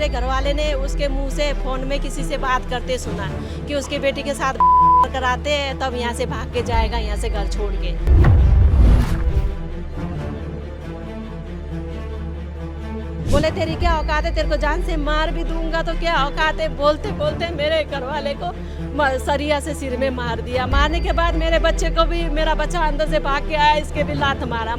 मेरे घर वाले ने उसके मुंह से फ़ोन में किसी से बात करते सुना कि उसकी बेटी के साथ कराते हैं, तब यहाँ से भाग के जाएगा, यहाँ से घर छोड़ के। बोले तेरी क्या औकात है, तेरे को जान से मार भी दूंगा तो क्या औकात है। बोलते बोलते मेरे घर वाले को सरिया से सिर में मार दिया। मारने के बाद मेरे बच्चे को भी, मेरा बच्चा अंदर से भाग के आया, इसके भी लात मारा।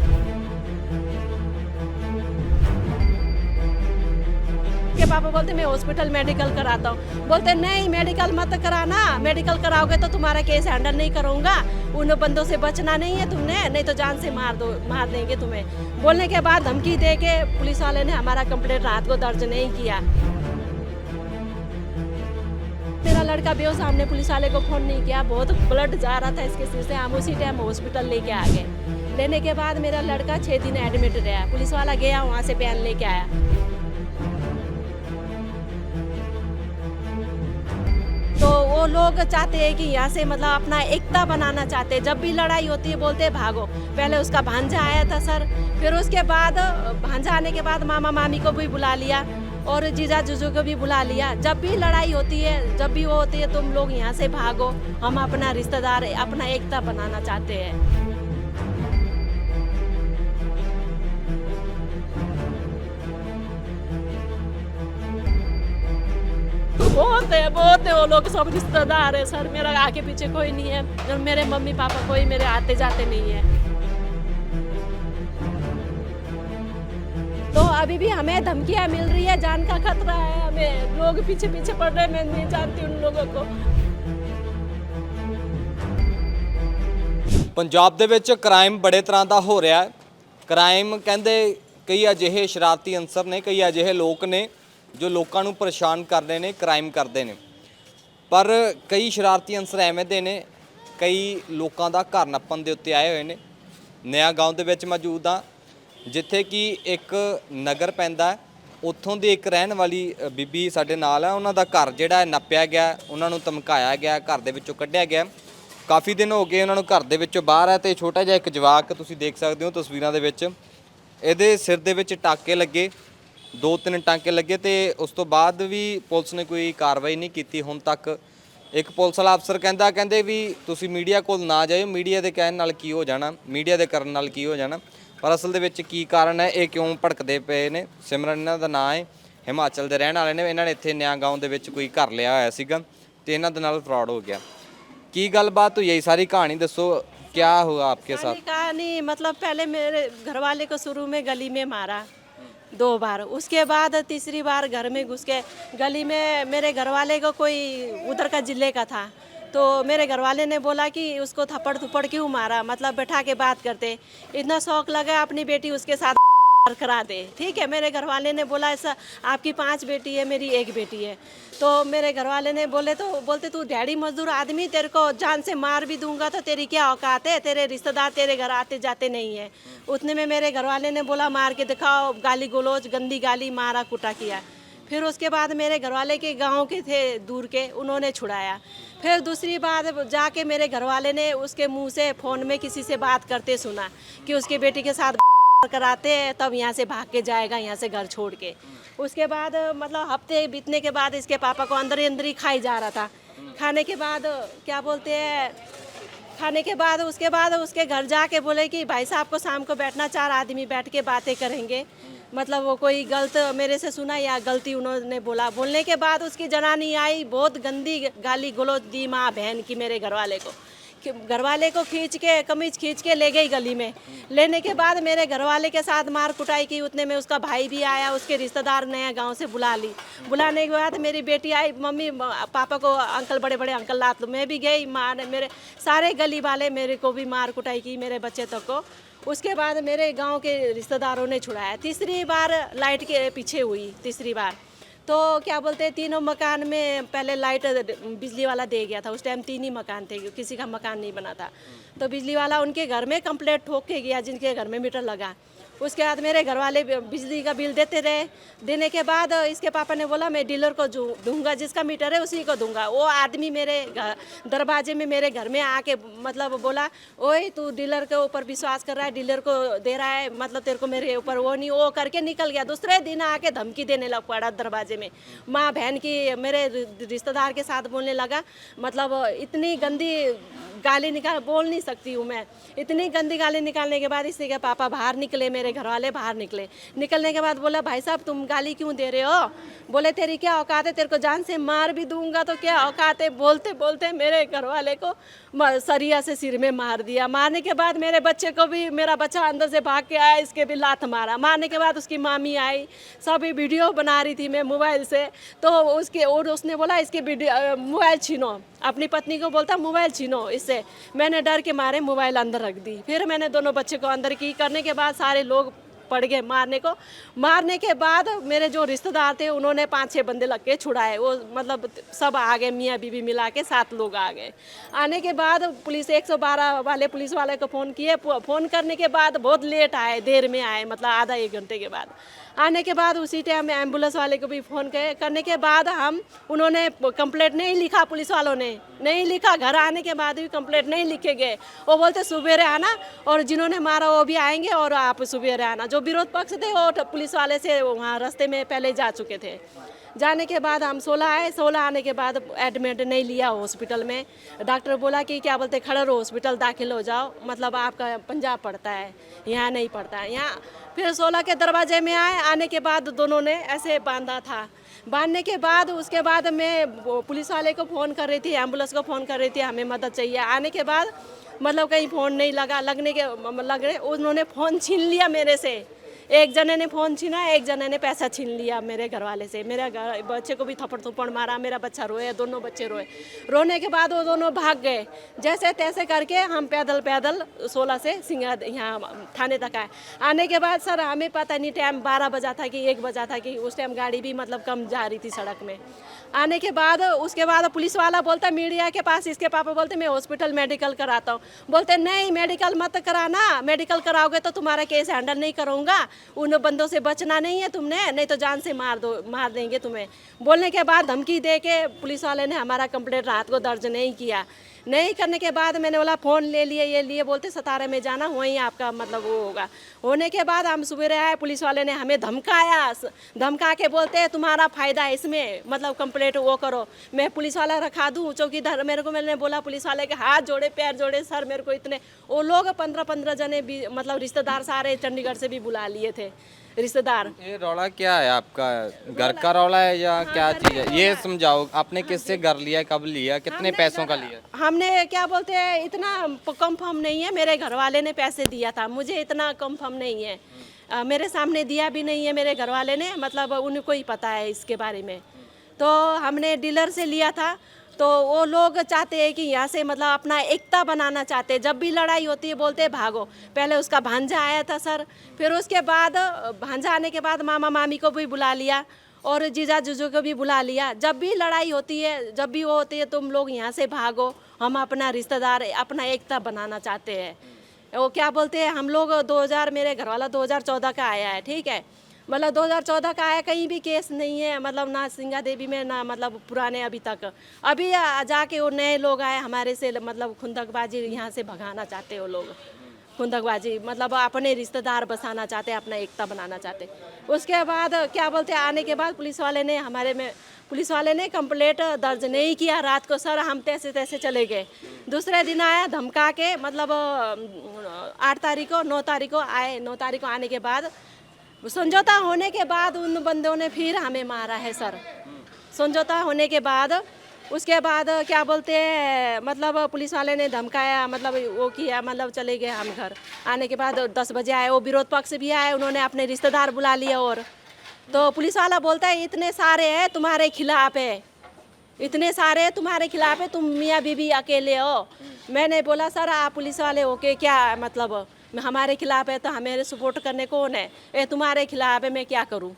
के पापा बोलते मैं हॉस्पिटल मेडिकल कराता हूँ। बोलते नहीं मेडिकल मत कराना, मेडिकल कराओगे तो तुम्हारा केस हैंडल नहीं करूँगा, उन बंदों से बचना नहीं है तुमने, नहीं तो जान से मार देंगे तुम्हें। बोलने के बाद धमकी दे के पुलिस वाले ने हमारा कंप्लेंट रात को दर्ज नहीं किया। मेरा लड़का बेहोश, हमने पुलिस वाले को फोन नहीं किया, बहुत ब्लड जा रहा था इसके सिर से। हम उसी टाइम हॉस्पिटल लेके आ गए। लेने के बाद मेरा लड़का 6 दिन एडमिट रहा। पुलिस वाला गया, वहाँ से बयान लेके आया। तो वो लोग चाहते हैं कि यहाँ से मतलब अपना एकता बनाना चाहते हैं। जब भी लड़ाई होती है बोलते हैं भागो। पहले उसका भांजा आया था सर, फिर उसके बाद भांजा आने के बाद मामा मामी को भी बुला लिया और जीजा जीजू को भी बुला लिया। जब भी लड़ाई होती है, जब भी वो होती है, तुम लोग यहाँ से भागो, हम अपना रिश्तेदार, अपना एकता बनाना चाहते हैं। बहुत है वो लोग, सब रिश्तेदार है सर। मेरा आगे पीछे कोई नहीं है, और मेरे मम्मी पापा कोई मेरे आते जाते नहीं है। तो अभी भी हमें धमकियां मिल रही है, जान का खतरा है हमें। लोग पीछे पीछे पड़ रहे हैं, मैं नहीं जानती उन लोगों को। ਪੰਜਾਬ ਦੇ ਵਿੱਚ ਕ੍ਰਾਈਮ ਬੜੇ ਤਰ੍ਹਾਂ ਦਾ ਹੋ ਰਿਹਾ ਹੈ। ਕ੍ਰਾਈਮ ਕਹਿੰਦੇ ਕਈ ਅਜਿਹੇ ਸ਼ਰਾਰਤੀ ਅੰਸਰ ਨੇ, ਕਈ ਅਜਿਹੇ ਲੋਕ ਨੇ ਜੋ ਲੋਕਾਂ ਨੂੰ ਪਰੇਸ਼ਾਨ ਕਰਦੇ ਨੇ, ਕ੍ਰਾਈਮ ਕਰਦੇ ਨੇ। ਪਰ ਕਈ ਸ਼ਰਾਰਤੀ ਅੰਸਰ ਐਵੇਂ ਦੇ ਨੇ, ਕਈ ਲੋਕਾਂ ਦਾ ਘਰ ਨੱਪਣ ਦੇ ਉੱਤੇ ਆਏ ਹੋਏ ਨੇ। ਨਇਆ ਗਾਉਂ ਦੇ ਵਿੱਚ ਮੌਜੂਦ ਹਾਂ, ਜਿੱਥੇ ਕਿ ਇੱਕ ਨਗਰ ਪੈਂਦਾ ਹੈ। ਉੱਥੋਂ ਦੀ ਇੱਕ ਰਹਿਣ ਵਾਲੀ ਬੀਬੀ ਸਾਡੇ ਨਾਲ ਹੈ। ਉਹਨਾਂ ਦਾ ਘਰ ਜਿਹੜਾ ਹੈ ਨੱਪਿਆ ਗਿਆ, ਉਹਨਾਂ ਨੂੰ ਧਮਕਾਇਆ ਗਿਆ, ਘਰ ਦੇ ਵਿੱਚੋਂ ਕੱਢਿਆ ਗਿਆ। ਕਾਫੀ ਦਿਨ ਹੋ ਗਏ ਉਹਨਾਂ ਨੂੰ ਘਰ ਦੇ ਵਿੱਚੋਂ ਬਾਹਰ ਹੈ। ਤੇ ਛੋਟਾ ਜਿਹਾ ਇੱਕ ਜਵਾਕ ਤੁਸੀਂ ਦੇਖ ਸਕਦੇ ਹੋ ਤਸਵੀਰਾਂ ਦੇ ਵਿੱਚ, ਇਹਦੇ ਸਿਰ ਦੇ ਵਿੱਚ ਟਾਕੇ ਲੱਗੇ, 2-3 ਟਾਂਕੇ ਲੱਗੇ। ਤੇ ਉਸ ਤੋਂ ਬਾਅਦ ਵੀ ਪੁਲਿਸ ਨੇ ਕੋਈ ਕਾਰਵਾਈ ਨਹੀਂ ਕੀਤੀ ਹੁਣ ਤੱਕ। ਇੱਕ ਪੁਲਿਸ ਵਾਲਾ ਅਫਸਰ ਕਹਿੰਦੇ ਵੀ ਤੁਸੀਂ ਮੀਡੀਆ ਕੋਲ ਨਾ ਜਾਇਓ, ਮੀਡੀਆ ਦੇ ਕਹਿਣ ਨਾਲ ਕੀ ਹੋ ਜਾਣਾ, ਮੀਡੀਆ ਦੇ ਕਰਨ ਨਾਲ ਕੀ ਹੋ ਜਾਣਾ। ਪਰ ਅਸਲ ਦੇ ਵਿੱਚ ਕੀ ਕਾਰਨ ਹੈ, ਇਹ ਕਿਉਂ ਭੜਕਦੇ ਪਏ ਨੇ। ਸਿਮਰਨ ਇਹਨਾਂ ਦਾ ਨਾਂ ਹੈ, ਹਿਮਾਚਲ ਦੇ ਰਹਿਣ ਵਾਲੇ ਨੇ। ਇਹਨਾਂ ਨੇ ਇੱਥੇ ਨਿਆ ਗਾਉਂ ਦੇ ਵਿੱਚ ਕੋਈ ਘਰ ਲਿਆ ਹੋਇਆ ਸੀਗਾ ਤੇ ਇਹਨਾਂ ਦੇ ਨਾਲ ਫਰਾਡ ਹੋ ਗਿਆ। ਕੀ ਗੱਲਬਾਤ ਹੋਈ, ਸਾਰੀ ਕਹਾਣੀ ਦੱਸੋ, क्या हुआ आपके साथ? कहानी मतलब पहले मेरे घर वाले को शुरू में गली में मारा 2 बार, उसके बाद तीसरी बार घर में घुस के। गली में मेरे घर वाले को कोई उधर का जिले का था, तो मेरे घर वाले ने बोला कि उसको थप्पड़ थप्पड़ क्यों मारा, मतलब बैठा के बात करते। इतना शौक लगा अपनी बेटी उसके साथ करा दे। ठीक है, मेरे घर वाले ने बोला ऐसा आपकी 5 बेटी है, मेरी 1 बेटी है। तो मेरे घर वाले ने बोलते तू दिहाड़ी मजदूर आदमी, तेरे को जान से मार भी दूंगा तो तेरी क्या औकात है, तेरे रिश्तेदार तेरे घर आते जाते नहीं है। उतने में मेरे घर वाले ने बोला मार के दिखाओ, गाली गलौज, गंदी गाली, मारा कुटा किया। फिर उसके बाद मेरे घर वाले के गाँव के थे दूर के, उन्होंने छुड़ाया। फिर दूसरी बार जाके मेरे घर वाले ने उसके मुँह से फ़ोन में किसी से बात करते सुना कि उसकी बेटी के साथ कराते हैं, तब यहाँ से भाग के जाएगा, यहाँ से घर छोड़ के। उसके बाद मतलब हफ्ते बीतने के बाद इसके पापा को अंदर ही खाई जा रहा था। खाने के बाद क्या बोलते हैं, खाने के बाद उसके उसके घर जाके बोले कि भाई साहब को शाम को बैठना, 4 आदमी बैठ के बातें करेंगे। मतलब वो कोई गलत मेरे से सुना या गलती उन्होंने बोला। बोलने के बाद उसकी जनानी आई, बहुत गंदी गाली गलौज दी माँ बहन की मेरे घर वाले को। घर वाले को कमीज खींच के ले गई गली में। लेने के बाद मेरे घर वाले के साथ मार कुटाई की। उतने में उसका भाई भी आया, उसके रिश्तेदार नया गांव से बुला ली। बुलाने के बाद मेरी बेटी आई, मम्मी पापा को अंकल, बड़े बड़े अंकल ला लो। मैं भी गई, मार मेरे सारे गली वाले मेरे को भी मार कुटाई की, मेरे बच्चे तक को। उसके बाद मेरे गाँव के रिश्तेदारों ने छुड़ाया। तीसरी बार लाइट के पीछे हुई, तीसरी बार तो क्या बोलते हैं, तीनों मकान में पहले लाइट बिजली वाला दे गया था। उस टाइम 3 ही मकान थे, किसी का मकान नहीं बना था। तो बिजली वाला उनके घर में कंप्लेंट ठोक के गया, जिनके घर में मीटर लगा। उसके बाद मेरे घर वाले बिजली का बिल देते रहे। देने के बाद इसके पापा ने बोला मैं डीलर को दूंगा, जिसका मीटर है उसी को दूंगा। वो आदमी मेरे दरवाजे में मेरे घर में आके मतलब बोला, ओए तू डीलर के ऊपर विश्वास कर रहा है, डीलर को दे रहा है, मतलब तेरे को मेरे ऊपर वो नहीं, वो करके निकल गया। दूसरे दिन आके धमकी देने लग पड़ा दरवाजे में, माँ बहन की, मेरे रिश्तेदार के साथ बोलने लगा। मतलब इतनी गंदी गाली बोल नहीं सकती हूँ मैं। इतनी गंदी गाली निकालने के बाद इसके पापा बाहर निकले, मेरे घर वाले बाहर निकले। निकलने के बाद बोला, भाई साहब तुम गाली क्यों दे रहे हो? बोले तेरी क्या औकात है, तेरे को जान से मार भी दूंगा तो क्या औकात है। बोलते बोलते मेरे घर वाले को सरिया से सिर में मार दिया। मारने के बाद मेरे बच्चे को भी, मेरा बच्चा अंदर से भाग के आया, इसके भी लात मारा। मारने के बाद उसकी मामी आई, सभी वीडियो बना रही थी मैं मोबाइल से, तो उसने बोला इसके वीडियो मोबाइल छीनो। अपनी पत्नी को बोलता मोबाइल छीनो इससे। मैंने डर के मारे मोबाइल अंदर रख दी। फिर मैंने दोनों बच्चे को अंदर की। करने के बाद सारे लोग पड़ गए मारने को। मारने के बाद मेरे जो रिश्तेदार थे उन्होंने 5-6 बंदे लग के छुड़ाए। वो मतलब सब आ गए, मियाँ बीवी मिला के 7 लोग आ गए। आने के बाद पुलिस 112 वाले पुलिस वाले को फ़ोन किए। फ़ोन करने के बाद बहुत लेट आए, देर में आए, मतलब आधा 1 घंटे के बाद। आने के बाद उसी टाइम एम्बुलेंस वाले को भी फ़ोन करने के बाद उन्होंने कंप्लेंट नहीं लिखा, पुलिस वालों ने नहीं लिखा। घर आने के बाद भी कंप्लेंट नहीं लिखे गए। वो बोलते सुबेरे आना और जिन्होंने मारा वो भी आएंगे और आप सुबेरे आना। जो विरोध पक्ष थे वो पुलिस वाले से वहाँ रास्ते में पहले जा चुके थे। जाने के बाद हम 16 आए। 16 आने के बाद एडमिट नहीं लिया हॉस्पिटल में। डॉक्टर बोला कि क्या बोलते खड़र हॉस्पिटल दाखिल हो जाओ, मतलब आपका पंजाब पड़ता है, यहाँ नहीं पड़ता है। यहाँ फिर 16 के दरवाजे में आए। आने के बाद दोनों ने ऐसे बांधा था। बांधने के बाद उसके बाद मैं पुलिस वाले को फ़ोन कर रही थी, एम्बुलेंस को फ़ोन कर रही थी, हमें मदद चाहिए। आने के बाद मतलब कहीं फ़ोन नहीं लगा, लग रहे उन्होंने फ़ोन छीन लिया मेरे से। एक जने ने फ़ोन छीना, एक जने ने पैसा छीन लिया मेरे घर वाले से। मेरे बच्चे को भी थप्पड़ थप्पड़ मारा, मेरा बच्चा रोए, दोनों बच्चे रोए। रोने के बाद वो दोनों भाग गए। जैसे तैसे करके हम पैदल 16 से सिंगा यहाँ थाने तक आए। आने के बाद सर हमें पता नहीं टाइम 12 बजा था कि 1 बजा था, कि उस टाइम गाड़ी भी मतलब कम जा रही थी सड़क में। आने के बाद उसके बाद पुलिस वाला बोलता मीडिया के पास, इसके पापा बोलते मैं हॉस्पिटल मेडिकल कराता हूँ। बोलते नहीं मेडिकल मत कराना, मेडिकल कराओगे तो तुम्हारा केस हैंडल नहीं करूँगा, उन बंदों से बचना नहीं है तुमने, नहीं तो जान से मार देंगे तुम्हें। बोलने के बाद धमकी दे के पुलिस वाले ने हमारा कंप्लेंट रात को दर्ज नहीं किया। नहीं करने के बाद मैंने बोला फ़ोन ले लिए, ये लिए, बोलते 17 में जाना, वहीं आपका मतलब वो होगा। होने के बाद हम सुबह आए, पुलिस वाले ने हमें धमकाया। धमका के बोलते तुम्हारा फ़ायदा है इसमें, मतलब कंप्लेंट वो करो, मैं पुलिस वाला रखा दूँ चौकीदार। मैंने बोला पुलिस वाले के हाथ जोड़े, पैर जोड़े, सर मेरे को इतने, वो लोग 15-15 जने भी मतलब रिश्तेदार सारे चंडीगढ़ से भी बुला लिए थे रिश्तेदार। ये रौला क्या है आपका? घर का रौला है या क्या चीज़ है? ये समझाओ, आपने किससे घर लिया, कब लिया, कितने पैसों का लिया? हमने क्या बोलते हैं इतना कंफर्म नहीं है, मेरे घर वाले ने पैसे दिया था, मुझे इतना कंफर्म नहीं है। मेरे सामने दिया भी नहीं है मेरे घर वाले ने, मतलब उनको ही पता है इसके बारे में। तो हमने डीलर से लिया था। तो वो लोग चाहते हैं कि यहाँ से मतलब अपना एकता बनाना चाहते हैं। जब भी लड़ाई होती है बोलते हैं भागो। पहले उसका भांजा आया था सर, फिर उसके बाद भांजा आने के बाद मामा मामी को भी बुला लिया और जीजा जीजू को भी बुला लिया। जब भी लड़ाई होती है, जब भी वो होती है, तुम लोग यहाँ से भागो, हम अपना रिश्तेदार अपना एकता बनाना चाहते हैं। वो क्या बोलते हैं, हम लोग 2000, मेरे घर वाला 2014 का आया है, ठीक है, मतलब 2014 का आया, कहीं भी केस नहीं है, मतलब ना सिंगा देवी में ना मतलब पुराने अभी तक। अभी जाके वो नए लोग आए हमारे से, मतलब खुंदकबाजी यहाँ से भगाना चाहते वो लोग। खुंदकबाजी मतलब अपने रिश्तेदार बसाना चाहते, अपना एकता बनाना चाहते। उसके बाद क्या बोलते, आने के बाद पुलिस वाले ने कंप्लेंट दर्ज नहीं किया रात को। सर हम तैसे तैसे चले गए। दूसरे दिन आया धमका के, मतलब 8 तारीख को 9 तारीख को आए। 9 तारीख को आने के बाद समझौता होने के बाद उन बंदों ने फिर हमें मारा है सर। समझौता होने के बाद उसके बाद क्या बोलते हैं, मतलब पुलिस वाले ने धमकाया, मतलब वो किया, मतलब चले गए हम घर। आने के बाद 10 बजे आए, वो विरोध पक्ष भी आए, उन्होंने अपने रिश्तेदार बुला लिए। और तो पुलिस वाला बोलता है इतने सारे हैं तुम्हारे खिलाफ है, इतने सारे तुम्हारे खिलाफ है, तुम मियाँ बीबी अकेले हो। मैंने बोला सर आप पुलिस वाले हो के क्या मतलब, हमारे खिलाफ है तो हमें सपोर्ट करने कौन है, ये तुम्हारे खिलाफ है, मैं क्या करूं।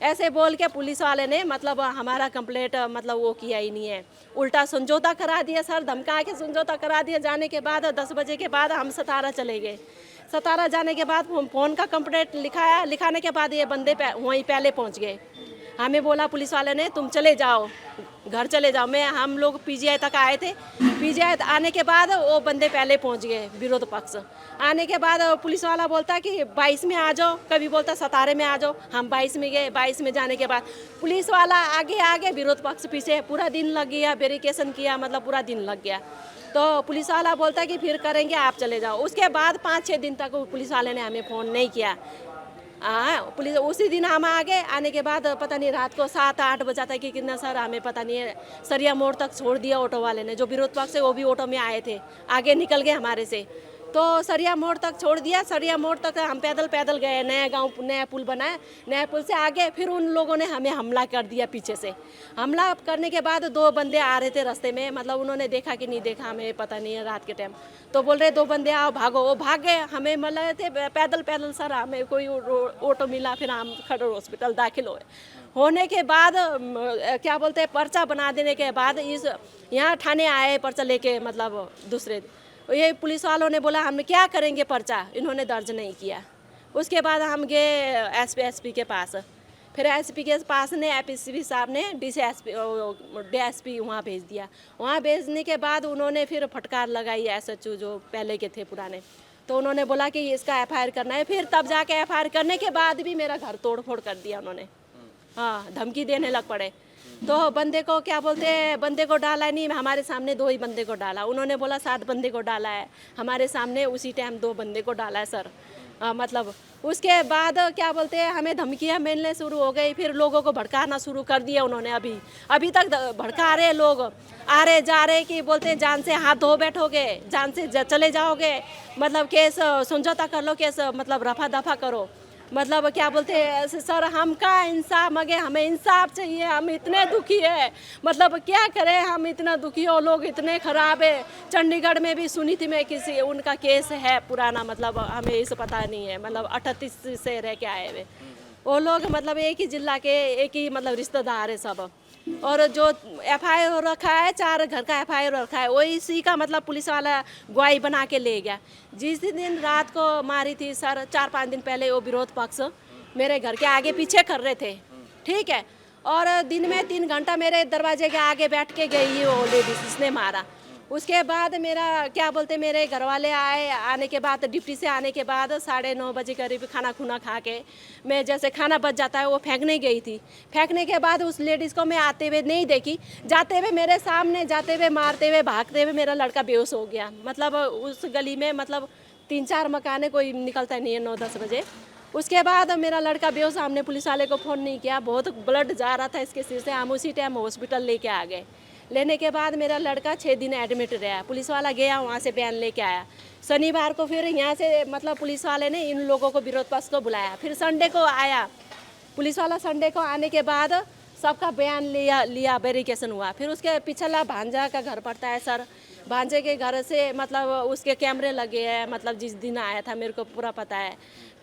ऐसे बोल के पुलिस वाले ने मतलब हमारा कंप्लेंट मतलब वो किया ही नहीं है, उल्टा समझौता करा दिया सर, धमका के समझौता करा दिया। जाने के बाद 10 बजे के बाद हम 17 चले गए। सतारा जाने के बाद फ़ोन का कंप्लेंट लिखाया, लिखाने के बाद ये बंदे वहीं पहले पहुंच गए। हमें बोला पुलिस वाले ने तुम चले जाओ, घर चले जाओ। हम लोग पीजीआई तक आए थे। पीजीआई आने के बाद वो बंदे पहले पहुंच गए, विरोध पक्ष। आने के बाद पुलिस वाला बोलता कि 22 में आ जाओ, कभी बोलता 17 में आ जाओ। हम 22 में गए। 22 में जाने के बाद पुलिस वाला आगे आगे, विरोध पक्ष पीछे। पूरा दिन लग गया, वेरिफिकेशन किया, मतलब पूरा दिन लग गया। तो पुलिस वाला बोलता कि फिर करेंगे, आप चले जाओ। उसके बाद 5-6 दिन तक पुलिस वाले ने हमें फ़ोन नहीं किया। पुलिस उसी दिन हम आ गए। आने के बाद पता नहीं रात को 7-8 बजा था कि कितना, सर हमें पता नहीं है। सरिया मोड़ तक छोड़ दिया ऑटो वाले ने। जो विरोध पक्ष है वो भी ऑटो में आए थे, आगे निकल गए हमारे से। तो सरिया मोड़ तक छोड़ दिया। सरिया मोड़ तक हम पैदल पैदल गए। नया गांव, नया पुल बनाया। नया पुल से आगे फिर उन लोगों ने हमें हमला कर दिया पीछे से। हमला करने के बाद 2 बंदे आ रहे थे रास्ते में, मतलब उन्होंने देखा कि नहीं देखा हमें पता नहीं है, रात के टाइम। तो बोल रहे 2 बंदे आओ भागो। वो भाग गए। हमें मतलब थे पैदल पैदल, सर हमें कोई ऑटो मिला, फिर हम खड़र हॉस्पिटल दाखिल हुए। होने के बाद क्या बोलते हैं, पर्चा बना देने के बाद यहाँ थाने आए पर्चा लेके, मतलब दूसरे। ये पुलिस वालों ने बोला हम क्या करेंगे पर्चा, इन्होंने दर्ज नहीं किया। उसके बाद हम गए एसपी के पास। फिर एसपी के पास ने एपीसीपी साहब ने डीएसपी वहाँ भेज दिया। वहाँ भेजने के बाद उन्होंने फिर फटकार लगाई एसएचओ जो पहले के थे पुराने। तो उन्होंने बोला कि इसका एफआईआर करना है। फिर तब जाके एफआईआर करने के बाद भी मेरा घर तोड़ फोड़ कर दिया उन्होंने। हाँ, धमकी देने लग पड़े। तो बंदे को क्या बोलते हैं, बंदे को डाला नहीं, हमारे सामने 2 ही बंदे को डाला। उन्होंने बोला 7 बंदे को डाला है, हमारे सामने उसी टाइम 2 बंदे को डाला है सर। मतलब उसके बाद क्या बोलते हैं, हमें धमकियाँ मिलने शुरू हो गई। फिर लोगों को भड़काना शुरू कर दिया उन्होंने। अभी तक भड़का रहे लोग, आ रहे जा रहे कि बोलते हैं जान से हाथ धो बैठोगे, जान से चले जाओगे, मतलब केस समझौता कर लो, केस मतलब रफा दफा करो। मतलब क्या बोलते हैं सर, हम का इंसाफ मगे, हमें इंसाफ चाहिए, हम इतने दुखी है। मतलब क्या करें, हम इतना दुखी हो, लोग इतने ख़राब है। चंडीगढ़ में भी सुनी थी मैं, किसी उनका केस है पुराना, मतलब हमें इस पता नहीं है, मतलब 38 से रह के आए हुए वो लोग, मतलब एक ही जिला के, एक ही मतलब रिश्तेदार है सब। और जो एफआईआर रखा है, 4 घर का एफआईआर रखा है, वही इसी का मतलब पुलिस वाला गवाही बना के ले गया। जिस दिन रात को मारी थी सर, 4-5 दिन पहले वो विरोध पक्ष मेरे घर के आगे पीछे कर रहे थे, ठीक है। और दिन में 3 घंटा मेरे दरवाजे के आगे बैठ के गई वो लेडीज, इसने मारा। उसके बाद मेरा क्या बोलते, मेरे घर वाले आए। आने के बाद ड्यूटी से आने के बाद 9:30 बजे करीब खाना खुना खा के मैं, जैसे खाना बच जाता है, वो फेंकने गई थी। फेंकने के बाद उस लेडीज़ को मैं आते हुए नहीं देखी, जाते हुए मेरे सामने, जाते हुए मारते हुए भागते हुए मेरा लड़का बेहोश हो गया। मतलब उस गली में मतलब 3-4 मकाने, कोई निकलता नहीं है 9-10 बजे। उसके बाद मेरा लड़का बेहोश, हमने पुलिस वाले को फ़ोन नहीं किया, बहुत ब्लड जा रहा था इसके सिर से। हम उसी टाइम हॉस्पिटल लेके आ गए। लेने के बाद मेरा लड़का 6 दिन एडमिट रहा। पुलिस वाला गया, वहाँ से बयान लेके आया। शनिवार को फिर यहाँ से मतलब पुलिस वाले ने इन लोगों को, विरोध पक्ष को बुलाया। फिर संडे को आया पुलिस वाला। संडे को आने के बाद सबका बयान लिया वेरिफिकेशन हुआ। फिर उसके पिछला भांजा का घर पड़ता है सर, भांजे के घर से मतलब उसके कैमरे लगे हैं, मतलब जिस दिन आया था मेरे को पूरा पता है।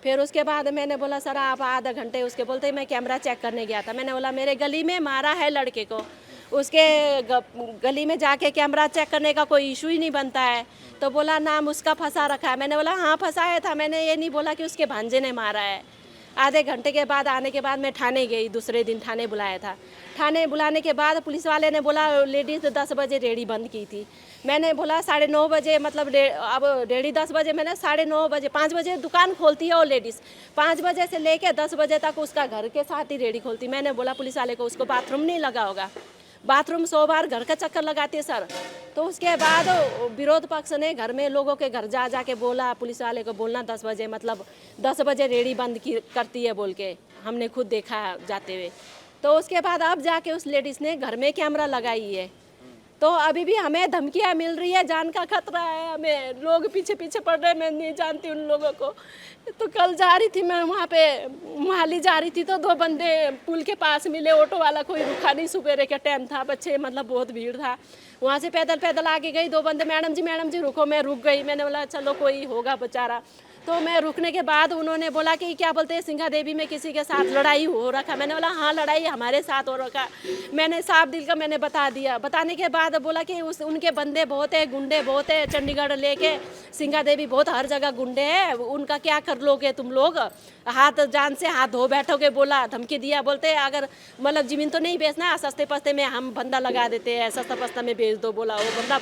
फिर उसके बाद मैंने बोला सर आप आधा घंटे, उसके बोलते मैं कैमरा चेक करने गया था। मैंने बोला मेरे गली में मारा है लड़के को, उसके गली में जाके कैमरा चेक करने का कोई इशू ही नहीं बनता है। तो बोला नाम उसका फंसा रखा है। मैंने बोला हाँ फंसाया था, मैंने ये नहीं बोला कि उसके भांजे ने मारा है। आधे घंटे के बाद आने के बाद मैं थाने गई, दूसरे दिन थाने बुलाया था। थाने बुलाने के बाद पुलिस वाले ने बोला लेडीज़ 10 बजे रेडी बंद की थी। मैंने बोला 9:30 बजे, मतलब अब रेडी 10 बजे, मैंने 9:30 बजे, 5 बजे दुकान खोलती है वो लेडीज़, 5 बजे से लेके 10 बजे तक उसका घर के साथ ही रेडी खोलती। मैंने बोला पुलिस वाले को उसको बाथरूम नहीं लगा होगा, बाथरूम 100 बार घर का चक्कर लगाती है सर। तो उसके बाद विरोध पक्ष ने घर में लोगों के घर जा के बोला पुलिस वाले को, बोलना 10 बजे, मतलब 10 बजे रेडी बंद करती है बोल के, हमने खुद देखा जाते हुए। तो उसके बाद अब जाके उस लेडीज़ ने घर में कैमरा लगाई है। तो अभी भी हमें धमकियाँ मिल रही है, जान का खतरा है हमें, लोग पीछे पीछे पड़ रहे हैं, मैं नहीं जानती उन लोगों को। तो कल जा रही थी मैं वहाँ पे, मोहाली जा रही थी, तो 2 बंदे पुल के पास मिले, ऑटो वाला कोई रुका नहीं, सुबह का टाइम था, बच्चे मतलब बहुत भीड़ था। वहाँ से पैदल पैदल आके गई, 2 बंदे मैडम जी रुको, मैं रुक गई। मैंने बोला चलो कोई होगा बेचारा। तो मैं रुकने के बाद उन्होंने बोला कि क्या बोलते हैं सिंघा देवी में किसी के साथ लड़ाई हो रखा। मैंने बोला हाँ लड़ाई हमारे साथ हो रखा। मैंने साफ दिल का मैंने बता दिया। बताने के बाद बोला कि उनके बंदे बहुत है, गुंडे बहुत है, चंडीगढ़ लेके सिंघा देवी बहुत हर जगह गुंडे हैं, उनका क्या कर लोगे तुम लोग, हाथ जान से हाथ धो बैठोगे। बोला धमकी दिया, बोलते अगर मतलब ज़मीन तो नहीं बेचना, सस्ते पस्ते में हम बंदा लगा देते हैं, सस्ता पस्ता में बेच दो। बोला वो बंदा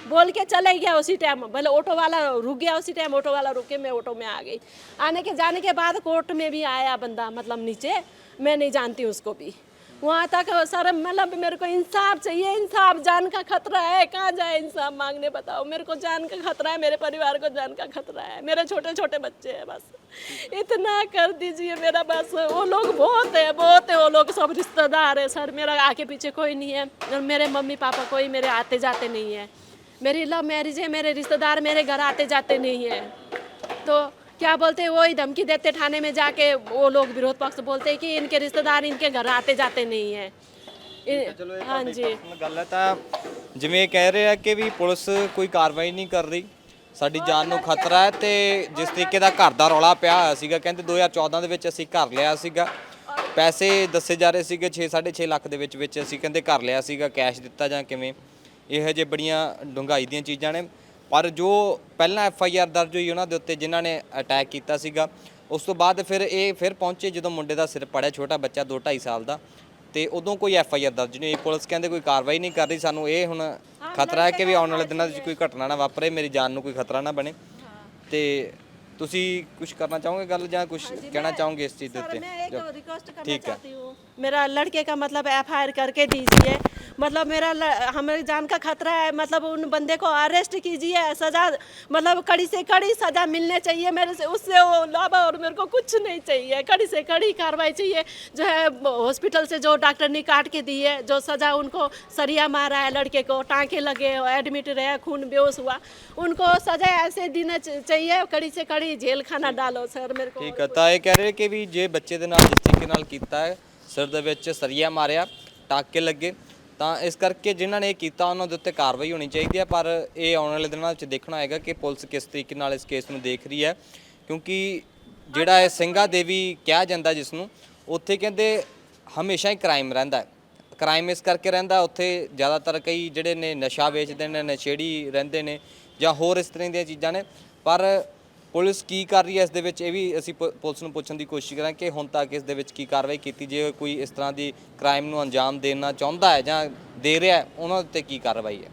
बोल के चले गया। उसी टाइम बोले ऑटो वाला रुक गया, उसी टाइम ऑटो वाला रुके, मैं ऑटो में आ गई। आने के जाने के बाद कोर्ट में भी आया बंदा, मतलब नीचे, मैं नहीं जानती उसको भी। वहाँ तक सर मतलब मेरे को इंसाफ चाहिए, इंसाफ, जान का खतरा है, कहाँ जाए इंसाफ मांगने, बताओ। मेरे को जान का खतरा है, मेरे परिवार को जान का खतरा है, मेरे छोटे छोटे बच्चे हैं, बस इतना कर दीजिए मेरा। बस वो लोग बहुत है वो लोग सब रिश्तेदार है सर, मेरा आगे पीछे कोई नहीं है, और मेरे मम्मी पापा कोई मेरे आते जाते नहीं है। मेरी लव मैरिज है, मेरे रिश्तेदार मेरे घर आते जाते नहीं है। तो क्या बोलते हैं वही धमकी देते थाने में जाके, वो लोग विरोध पक्ष बोलते हैं कि इनके रिश्तेदार इनके घर आते जाते नहीं है। ਚਲੋ ਇਹ हाँ ਤੁਹਾਡੀ जी personal ਗੱਲ ਹੈ। ਤਾਂ ਜਿਵੇਂ ਇਹ ਕਹਿ ਰਹੇ ਆ ਕਿ ਵੀ ਪੁਲਿਸ ਕੋਈ ਕਾਰਵਾਈ ਨਹੀਂ ਕਰ ਰਹੀ, ਸਾਡੀ ਜਾਨ ਨੂੰ ਖਤਰਾ ਹੈ, ਤੇ ਜਿਸ ਤਰੀਕੇ ਦਾ ਘਰ ਦਾ ਰੌਲਾ ਪਿਆ ਹੋਇਆ ਸੀਗਾ, ਕਹਿੰਦੇ 2014 ਦੇ ਵਿੱਚ ਅਸੀਂ ਘਰ ਲਿਆ ਸੀਗਾ, ਪੈਸੇ ਦੱਸੇ ਜਾ ਰਹੇ ਸੀਗੇ 6.5 ਲੱਖ ਦੇ ਵਿੱਚ ਅਸੀਂ ਕਹਿੰਦੇ ਘਰ ਲਿਆ ਸੀਗਾ, ਕੈਸ਼ ਦਿੱਤਾ ਜਾਂ ਕਿਵੇਂ, ਇਹੋ ਜਿਹੇ ਬੜੀਆਂ ਡੂੰਘਾਈ ਦੀਆਂ ਚੀਜ਼ਾਂ ਨੇ। ਪਰ ਜੋ ਪਹਿਲਾਂ FIR ਦਰਜ ਹੋਈ ਉਹਨਾਂ ਦੇ ਉੱਤੇ ਜਿਨ੍ਹਾਂ ਨੇ ਅਟੈਕ ਕੀਤਾ ਸੀਗਾ, ਉਸ ਤੋਂ ਬਾਅਦ ਫਿਰ ਪਹੁੰਚੇ ਜਦੋਂ ਮੁੰਡੇ ਦਾ ਸਿਰ ਪੜਿਆ, ਛੋਟਾ ਬੱਚਾ 2-2.5 ਸਾਲ ਦਾ, ਤੇ ਉਦੋਂ ਕੋਈ FIR ਦਰਜ ਨਹੀਂ ਹੋਈ। ਪੁਲਿਸ ਕਹਿੰਦੇ ਕੋਈ ਕਾਰਵਾਈ ਨਹੀਂ ਕਰ ਰਹੀ। ਸਾਨੂੰ ਇਹ ਹੁਣ ਖਤਰਾ ਹੈ ਕਿ ਵੀ ਆਉਣ ਵਾਲੇ ਦਿਨਾਂ ਵਿੱਚ ਕੋਈ ਘਟਨਾ ਨਾ ਵਾਪਰੇ, ਮੇਰੀ ਜਾਨ ਨੂੰ ਕੋਈ ਖਤਰਾ ਨਾ ਬਣੇ। ਤੇ ਤੁਸੀਂ ਕੁਝ ਕਰਨਾ ਚਾਹੋਗੇ ਗੱਲ, ਜਾਂ ਕੁਝ ਕਹਿਣਾ ਚਾਹੋਗੇ ਇਸ ਚੀਜ਼ ਦੇ सर, मैं एक ਉੱਤੇ? रिक्वेस्ट करना ठीक है। चाहती हूँ, मेरा लड़के का मतलब FIR करके दीजिए, मतलब हमारी जान का खतरा है, मतलब उन बंदे को अरेस्ट कीजिए, सजा मतलब कड़ी से कड़ी सजा मिलने चाहिए मेरे से, उससे वो अलावा और मेरे को कुछ नहीं चाहिए। कड़ी से कड़ी कार्रवाई चाहिए। जो है हॉस्पिटल से जो डॉक्टर ने काट के दी है, जो सजा उनको सरिया मारा है, लड़के को टाँके लगे, एडमिट रहे, खून बेहोश हुआ, उनको सजा ऐसे देना चाहिए, कड़ी से कड़ी जेल खाना डालो सर मेरे को। ਠੀਕ ਹੈ। ਤਾਂ ਇਹ ਕਹਿ ਰਹੇ ਕਿ ਵੀ ਜੇ ਬੱਚੇ ਦੇ ਨਾਲ ਜਿਸ ਤਰੀਕੇ ਨਾਲ ਕੀਤਾ ਹੈ, ਸਿਰ ਦੇ ਵਿੱਚ ਸਰੀਆ ਮਾਰਿਆ, ਟਾਕੇ ਲੱਗੇ, ਤਾਂ ਇਸ ਕਰਕੇ ਜਿਨ੍ਹਾਂ ਨੇ ਇਹ ਕੀਤਾ ਉਹਨਾਂ ਦੇ ਉੱਤੇ ਕਾਰਵਾਈ ਹੋਣੀ ਚਾਹੀਦੀ ਹੈ। ਪਰ ਇਹ ਆਉਣ ਵਾਲੇ ਦਿਨਾਂ ਵਿੱਚ ਦੇਖਣਾ ਹੋਏਗਾ ਕਿ ਪੁਲਿਸ ਕਿਸ ਤਰੀਕੇ ਨਾਲ ਇਸ ਕੇਸ ਨੂੰ ਦੇਖ ਰਹੀ ਹੈ, ਕਿਉਂਕਿ ਜਿਹੜਾ ਇਹ ਸਿੰਘਾ ਦੇਵੀ ਕਿਹਾ ਜਾਂਦਾ ਜਿਸ ਨੂੰ, ਉੱਥੇ ਕਹਿੰਦੇ ਹਮੇਸ਼ਾ ਹੀ ਕ੍ਰਾਈਮ ਰਹਿੰਦਾ ਹੈ। ਕ੍ਰਾਈਮ ਇਸ ਕਰਕੇ ਰਹਿੰਦਾ ਉੱਥੇ, ਜ਼ਿਆਦਾਤਰ ਕਈ ਜਿਹੜੇ ਨੇ ਨਸ਼ਾ ਵੇਚਦੇ ਨੇ, ਨਸ਼ੇੜੀ ਰਹਿੰਦੇ ਨੇ, ਜਾਂ ਹੋਰ ਇਸ ਤਰ੍ਹਾਂ ਦੀਆਂ ਚੀਜ਼ਾਂ ਨੇ। ਪਰ ਪੁਲਿਸ ਕੀ ਕਰ ਰਹੀ ਹੈ ਇਸ ਦੇ ਵਿੱਚ, ਇਹ ਵੀ ਅਸੀਂ ਪੁਲਿਸ ਨੂੰ ਪੁੱਛਣ ਦੀ ਕੋਸ਼ਿਸ਼ ਕਰਾਂਗੇ ਕਿ ਹੁਣ ਤੱਕ ਇਸ ਦੇ ਵਿੱਚ ਕੀ ਕਾਰਵਾਈ ਕੀਤੀ। ਜੇ ਕੋਈ ਇਸ ਤਰ੍ਹਾਂ ਦੀ ਕ੍ਰਾਈਮ ਨੂੰ ਅੰਜਾਮ ਦੇਣਾ ਚਾਹੁੰਦਾ ਹੈ ਜਾਂ ਦੇ ਰਿਹਾ ਹੈ, ਉਹਨਾਂ ਉੱਤੇ ਕੀ ਕਾਰਵਾਈ ਹੈ।